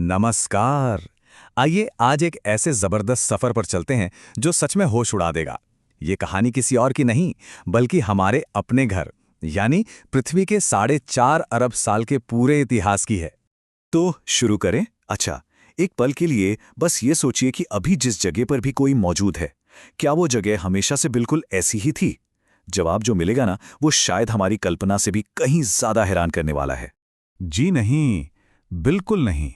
नमस्कार। आइए आज एक ऐसे जबरदस्त सफर पर चलते हैं जो सच में होश उड़ा देगा। ये कहानी किसी और की नहीं, बल्कि हमारे अपने घर यानी पृथ्वी के 4.5 अरब साल के पूरे इतिहास की है। तो शुरू करें। अच्छा, एक पल के लिए बस ये सोचिए कि अभी जिस जगह पर भी कोई मौजूद है, क्या वो जगह हमेशा से बिल्कुल ऐसी ही थी? जवाब जो मिलेगा ना, वो शायद हमारी कल्पना से भी कहीं ज्यादा हैरान करने वाला है। जी नहीं, बिल्कुल नहीं।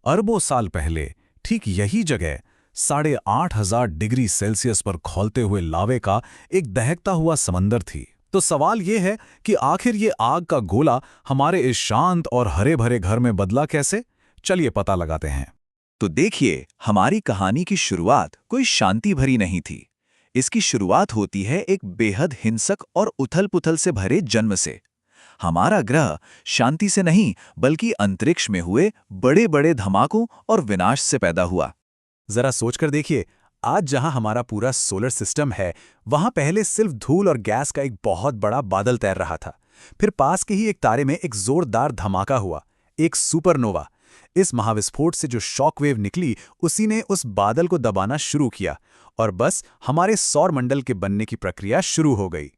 अरबों साल पहले ठीक यही जगह 8,500 डिग्री सेल्सियस पर खौलते हुए लावे का एक दहकता हुआ समंदर थी। तो सवाल यह है कि आखिर ये आग का गोला हमारे इस शांत और हरे भरे घर में बदला कैसे? चलिए पता लगाते हैं। तो देखिए, हमारी कहानी की शुरुआत कोई शांति भरी नहीं थी। इसकी शुरुआत होती है एक बेहद हिंसक और उथल-पुथल से भरे जन्म से। हमारा ग्रह शांति से नहीं, बल्कि अंतरिक्ष में हुए बड़े-बड़े धमाकों और विनाश से पैदा हुआ। जरा सोचकर देखिए, आज जहां हमारा पूरा सोलर सिस्टम है, वहां पहले सिर्फ धूल और गैस का एक बहुत बड़ा बादल तैर रहा था। फिर पास के ही एक तारे में एक जोरदार धमाका हुआ, एक सुपरनोवा। इस महाविस्फोट से जो शॉकवेव निकली, उसी ने उस बादल को दबाना शुरू किया और बस हमारे सौर मंडल के बनने की प्रक्रिया शुरू हो गई।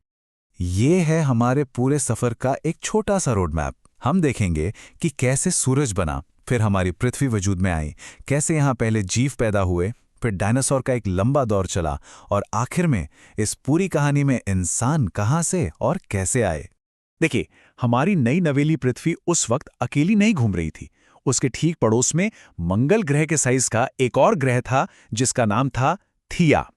ये है हमारे पूरे सफर का एक छोटा सा रोड मैप। हम देखेंगे कि कैसे सूरज बना, फिर हमारी पृथ्वी वजूद में आई, कैसे यहाँ पहले जीव पैदा हुए, फिर डायनासोर का एक लंबा दौर चला और आखिर में इस पूरी कहानी में इंसान कहाँ से और कैसे आए। देखिए, हमारी नई नवेली पृथ्वी उस वक्त अकेली नहीं घूम रही थी। उसके ठीक पड़ोस में मंगल ग्रह के साइज का एक और ग्रह था जिसका नाम था थिया।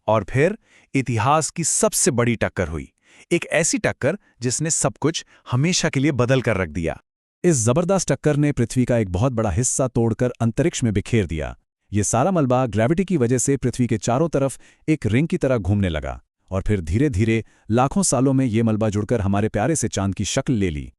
और फिर इतिहास की सबसे बड़ी टक्कर हुई, एक ऐसी टक्कर जिसने सब कुछ हमेशा के लिए बदल कर रख दिया। इस जबरदस्त टक्कर ने पृथ्वी का एक बहुत बड़ा हिस्सा तोड़कर अंतरिक्ष में बिखेर दिया। ये सारा मलबा ग्रेविटी की वजह से पृथ्वी के चारों तरफ एक रिंग की तरह घूमने लगा और फिर धीरे धीरे लाखों सालों में ये मलबा जुड़कर हमारे प्यारे से चांद की शक्ल ले ली।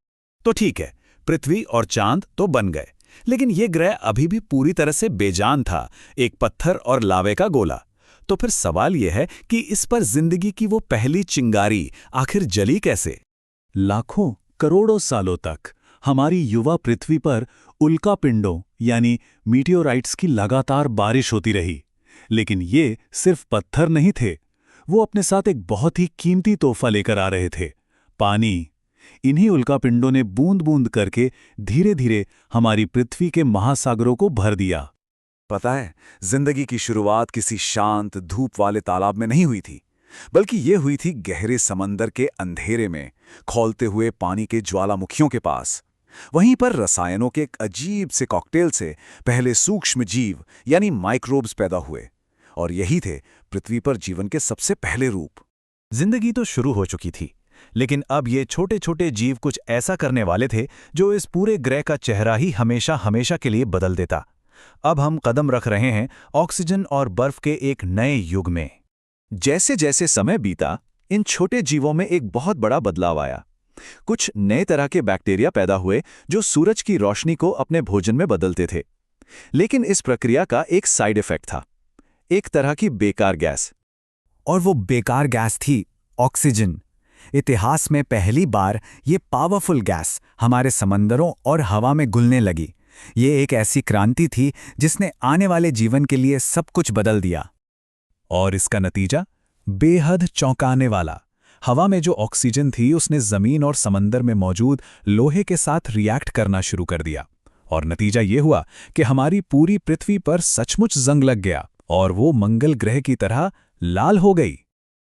तो ठीक है, पृथ्वी और चांद तो बन गए, लेकिन ये ग्रह अभी भी पूरी तरह से बेजान था, एक पत्थर और लावे का गोला। तो फिर सवाल यह है कि इस पर जिंदगी की वो पहली चिंगारी आखिर जली कैसे? लाखों करोड़ों सालों तक हमारी युवा पृथ्वी पर उल्कापिंडों यानी मीटियोराइट्स की लगातार बारिश होती रही। लेकिन ये सिर्फ पत्थर नहीं थे, वो अपने साथ एक बहुत ही कीमती तोहफा लेकर आ रहे थे, पानी। इन्हीं उल्कापिंडों ने बूंद बूंद करके धीरे धीरे हमारी पृथ्वी के महासागरों को भर दिया। पता है, जिंदगी की शुरुआत किसी शांत धूप वाले तालाब में नहीं हुई थी, बल्कि ये हुई थी गहरे समंदर के अंधेरे में, खौलते हुए पानी के ज्वालामुखियों के पास। वहीं पर रसायनों के एक अजीब से कॉकटेल से पहले सूक्ष्म जीव यानी माइक्रोब्स पैदा हुए, और यही थे पृथ्वी पर जीवन के सबसे पहले रूप। जिंदगी तो शुरू हो चुकी थी, लेकिन अब ये छोटे छोटे जीव कुछ ऐसा करने वाले थे जो इस पूरे ग्रह का चेहरा ही हमेशा हमेशा के लिए बदल देता। अब हम कदम रख रहे हैं ऑक्सीजन और बर्फ के एक नए युग में। जैसे जैसे समय बीता, इन छोटे जीवों में एक बहुत बड़ा बदलाव आया। कुछ नए तरह के बैक्टीरिया पैदा हुए जो सूरज की रोशनी को अपने भोजन में बदलते थे। लेकिन इस प्रक्रिया का एक साइड इफेक्ट था, एक तरह की बेकार गैस। और वो बेकार गैस थी ऑक्सीजन। इतिहास में पहली बार ये पावरफुल गैस हमारे समंदरों और हवा में घुलने लगी। ये एक ऐसी क्रांति थी जिसने आने वाले जीवन के लिए सब कुछ बदल दिया। और इसका नतीजा बेहद चौंकाने वाला। हवा में जो ऑक्सीजन थी उसने जमीन और समंदर में मौजूद लोहे के साथ रिएक्ट करना शुरू कर दिया, और नतीजा ये हुआ कि हमारी पूरी पृथ्वी पर सचमुच जंग लग गया और वो मंगल ग्रह की तरह लाल हो गई।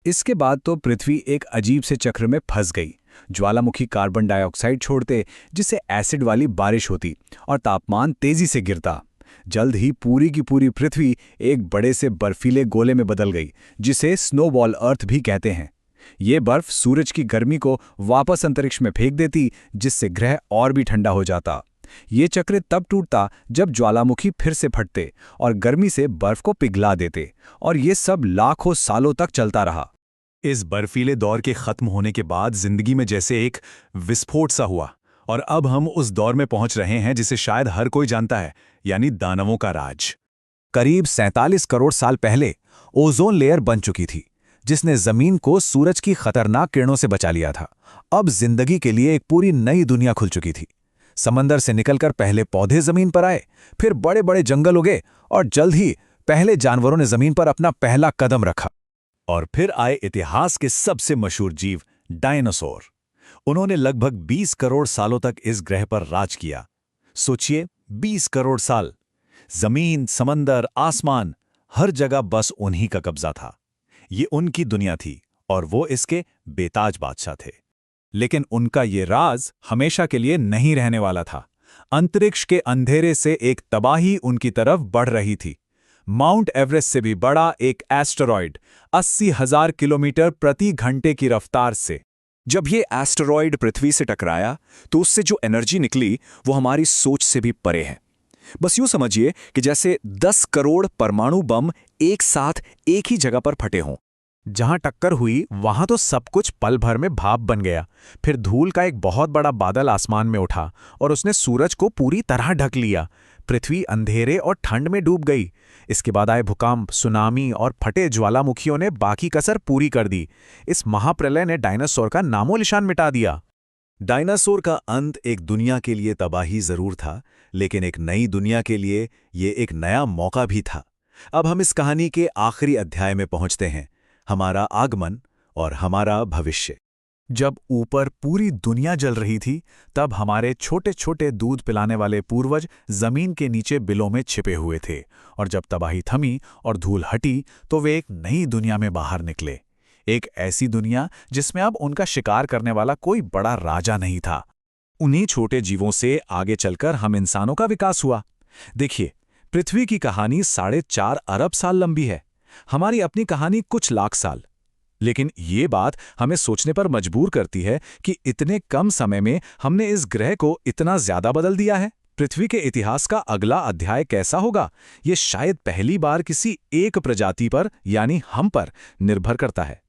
इसके बाद तो पृथ्वी एक अजीब से चक्र में फंस गई। ज्वालामुखी कार्बन डाइऑक्साइड छोड़ते, जिससे एसिड वाली बारिश होती और तापमान तेजी से गिरता। जल्द ही पूरी की पूरी पृथ्वी एक बड़े से बर्फीले गोले में बदल गई, जिसे स्नोबॉल अर्थ भी कहते हैं। ये बर्फ सूरज की गर्मी को वापस अंतरिक्ष में फेंक देती, जिससे ग्रह और भी ठंडा हो जाता। ये चक्र तब टूटता जब ज्वालामुखी फिर से फटते और गर्मी से बर्फ को पिघला देते, और ये सब लाखों सालों तक चलता रहा। इस बर्फीले दौर के खत्म होने के बाद जिंदगी में जैसे एक विस्फोट सा हुआ, और अब हम उस दौर में पहुंच रहे हैं जिसे शायद हर कोई जानता है, यानी दानवों का राज। करीब 47 करोड़ साल पहले ओजोन लेयर बन चुकी थी, जिसने जमीन को सूरज की खतरनाक किरणों से बचा लिया था। अब जिंदगी के लिए एक पूरी नई दुनिया खुल चुकी थी। समंदर से निकलकर पहले पौधे जमीन पर आए, फिर बड़े बड़े जंगल उगे और जल्द ही पहले जानवरों ने जमीन पर अपना पहला कदम रखा। और फिर आए इतिहास के सबसे मशहूर जीव डायनासोर। उन्होंने लगभग 20 करोड़ सालों तक इस ग्रह पर राज किया। सोचिए, 20 करोड़ साल। जमीन, समंदर, आसमान, हर जगह बस उन्हीं का कब्जा था। ये उनकी दुनिया थी और वो इसके बेताज बादशाह थे। लेकिन उनका ये राज हमेशा के लिए नहीं रहने वाला था। अंतरिक्ष के अंधेरे से एक तबाही उनकी तरफ बढ़ रही थी। माउंट एवरेस्ट से भी बड़ा एक एस्टेरॉयड 80,000 किलोमीटर प्रति घंटे की रफ्तार से। जब ये एस्टेरॉयड पृथ्वी से टकराया तो उससे जो एनर्जी निकली वो हमारी सोच से भी परे है। बस यूं समझिए कि जैसे 10 करोड़ परमाणु बम एक साथ एक ही जगह पर फटे हों। जहां टक्कर हुई वहां तो सब कुछ पल भर में भाप बन गया। फिर धूल का एक बहुत बड़ा बादल आसमान में उठा और उसने सूरज को पूरी तरह ढक लिया। पृथ्वी अंधेरे और ठंड में डूब गई। इसके बाद आए भूकंप, सुनामी और फटे ज्वालामुखियों ने बाकी कसर पूरी कर दी। इस महाप्रलय ने डायनासोर का नामो निशान मिटा दिया। डायनासोर का अंत एक दुनिया के लिए तबाही जरूर था, लेकिन एक नई दुनिया के लिए ये एक नया मौका भी था। अब हम इस कहानी के आखिरी अध्याय में पहुंचते हैं, हमारा आगमन और हमारा भविष्य। जब ऊपर पूरी दुनिया जल रही थी, तब हमारे छोटे छोटे दूध पिलाने वाले पूर्वज जमीन के नीचे बिलों में छिपे हुए थे, और जब तबाही थमी और धूल हटी तो वे एक नई दुनिया में बाहर निकले। एक ऐसी दुनिया जिसमें अब उनका शिकार करने वाला कोई बड़ा राजा नहीं था। उन्हीं छोटे जीवों से आगे चलकर हम इंसानों का विकास हुआ। देखिए, पृथ्वी की कहानी 4.5 अरब साल लंबी है, हमारी अपनी कहानी कुछ लाख साल। लेकिन ये बात हमें सोचने पर मजबूर करती है कि इतने कम समय में हमने इस ग्रह को इतना ज्यादा बदल दिया है। पृथ्वी के इतिहास का अगला अध्याय कैसा होगा, ये शायद पहली बार किसी एक प्रजाति पर यानी हम पर निर्भर करता है।